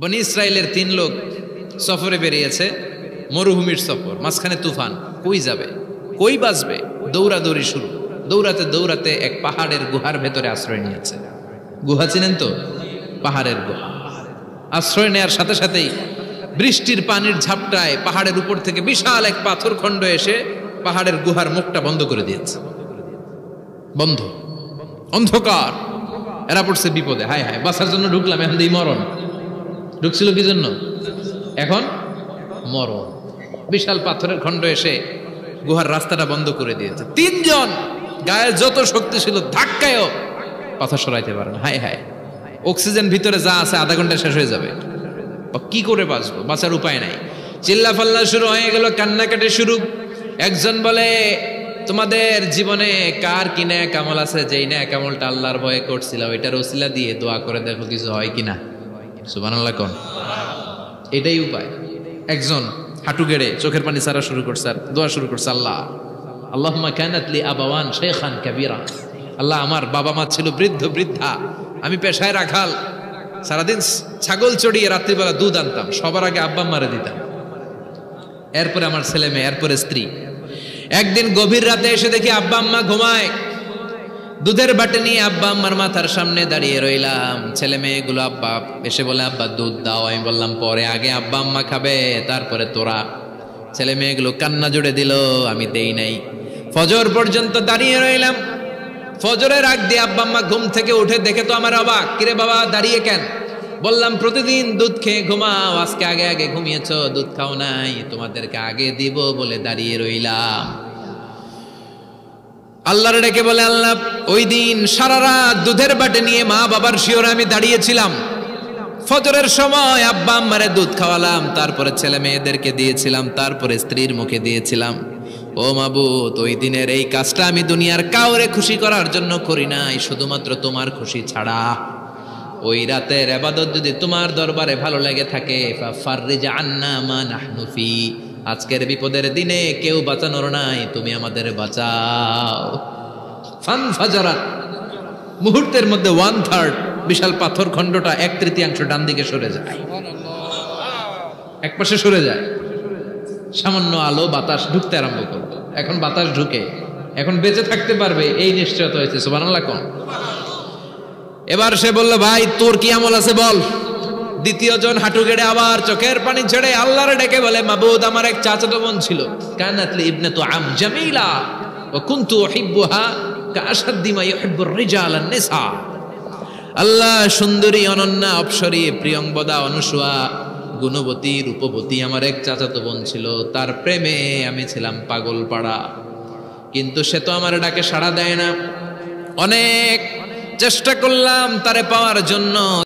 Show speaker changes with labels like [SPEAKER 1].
[SPEAKER 1] বনি ইসরায়েলের 3 লোক সফরে বেরিয়েছে, মরুভূমির সফর, মাঝখানে তুফান। কই যাবে, কই বাঁচবে? দৌড়াদৌড়ি শুরু। দৌড়াতে দৌড়াতে এক পাহাড়ের গুহার ভেতরে আশ্রয় নিয়েছে। গুহা চিনেন তো? পাহাড়ের গুহা। আশ্রয় নেয়ার সাথে সাথেই বৃষ্টির পানির ঝাপটায় পাহাড়ের উপর থেকে বিশাল এক পাথর খণ্ড এসে পাহাড়ের গুহার মুখটা বন্ধ করে দিয়েছে। বন্ধ, অন্ধকার। এরা পড়ছে বিপদে। হায় হায়, বাঁচার জন্য ঢুকলাম, এখন দিই মরণ। ঢুকছিল কি জন্য? এখন মরণ। বিশাল পাথরের খণ্ড এসে গুহার রাস্তাটা বন্ধ করে দিয়েছে। 3 জন গায়ে যত শক্তি ছিল ধাক্কায়ও পাথর সরাইতে পারে না। হায় হায়, অক্সিজেন ভিতরে যা আছে আধা ঘন্টা শেষ হয়ে যাবে। কি করে বাঁচবো? বাঁচার উপায় নাই। চিল্লা ফাল্লা শুরু হয়ে গেল, কান্নাকাটি শুরু। একজন বলে, তোমাদের জীবনে কার কি নেক আমল আছে? যেই নেক আমলটা আল্লাহর ভয়ে করছিল ওইটার ওসিলা দিয়ে দোয়া করে দেখো কিছু হয় কিনা। সুবহানাল্লাহ কোন? এটাই উপায়। একজন হাঁটু গেড়ে চোখের পানি ছাড়া শুরু করছে আর দোয়া শুরু করছে, আল্লাহ আল্লাহুম্মা কানাত লি আবাওয়ান শাইখান কাবীরা। আল্লাহ, আমার বাবা মা ছিল বৃদ্ধ বৃদ্ধা, আমি পেশায় রাখাল, সারাদিন ছাগল চড়িয়ে রাত্রিবেলা দুধ আনতাম, সবার আগে আব্বা আম্মারে দিতাম, এরপরে আমার ছেলে মেয়ে, এরপরে স্ত্রী। একদিন গভীর রাতে এসে দেখি আব্বা আম্মা ঘুমায়। দুধের বাটি নিয়ে আব্বা আম্মার মাথার সামনে দাঁড়িয়ে রইলাম। ছেলে মেয়েগুলো আব্বা এসে বলে, আব্বা দুধ দাও। আমি বললাম পরে, আগে আব্বা আম্মা খাবে, তারপরে তোরা। ছেলে মেয়েগুলো কান্না জুড়ে দিল, আমি দেই নাই। ফজর পর্যন্ত দাঁড়িয়ে রইলাম। ফজরের আগ দিয়ে আব্বা আম্মা ঘুম থেকে উঠে দেখে তো আমার অবাক, কিরে বাবা দাঁড়িয়ে কেন? বললাম প্রতিদিন দুধ খেয়ে ঘুমাও, আজকে আগে আগে ঘুমিয়েছ, দুধ খাও নাই, তোমাদেরকে আগে দিব বলে দাঁড়িয়ে রইলাম। আল্লাহর ডেকে বলে, আল্লাহ ওই দিন সারা রাত দুধের বাটি নিয়ে মা বাবার শিওরে আমি দাঁড়িয়েছিলাম। ফজরের সময় আব্বা আম্মারে দুধ খাওয়ালাম, তারপরে ছেলে মেয়েদেরকে দিয়েছিলাম, তারপরে স্ত্রীর মুখে দিয়েছিলাম। ও মাবুদ, ওই দিনের এই কাজটা আমি দুনিয়ার কাউরে খুশি করার জন্য করি নাই, শুধুমাত্র তোমার খুশি ছাড়া। ওই রাতের ইবাদত যদি তোমার দরবারে ভালো লেগে থাকে, ফাফাররিজ আন্না মা নাহনু ফি, আজকের বিপদের দিনে কেউ বাঁচানোর নাই, তুমি আমাদের বাঁচাও। ফানফাজারাত, মুহূর্তের মধ্যে 1/3 বিশাল পাথর খণ্ডটা 1/3 ডান দিকে সরে যায়, এক পাশে সরে যায়। সামান্য আলো বাতাস ঢুকতে আরম্ভ করবে। এখন বাতাস ঢুকে, এখন বেঁচে থাকতে পারবে এই নিশ্চয়তা হয়েছে। সুবহানাল্লাহ কোন? এবার সে বলল, ভাই তোর কি আমল আছে বল। দ্বিতীয় জন হাঁটু গেড়ে আবার চোখের পানি ছেড়ে আল্লাহর ডেকে বলে, মাবুদ আমার এক চাচাতো বোন ছিল, কানাত লি ইবনাতু আম জামিলা ওয়া কুনতু উহিব্বুহা কাআশাদ্দি মা ইউহিব্বুর রিজাল আন নিসা। আল্লাহ, সুন্দরী, অনন্যা, অপ্সরী, প্রিয়ংবদা, অনুসুয়া, গুণবতী, রূপবতী আমার এক চাচাতো বোন ছিল, তার প্রেমে আমি ছিলাম পাগল পাড়া, কিন্তু সে তো আমার ডাকে সাড়া দেয় না। অনেক চেষ্টা করলাম তারে পাওয়ার জন্য।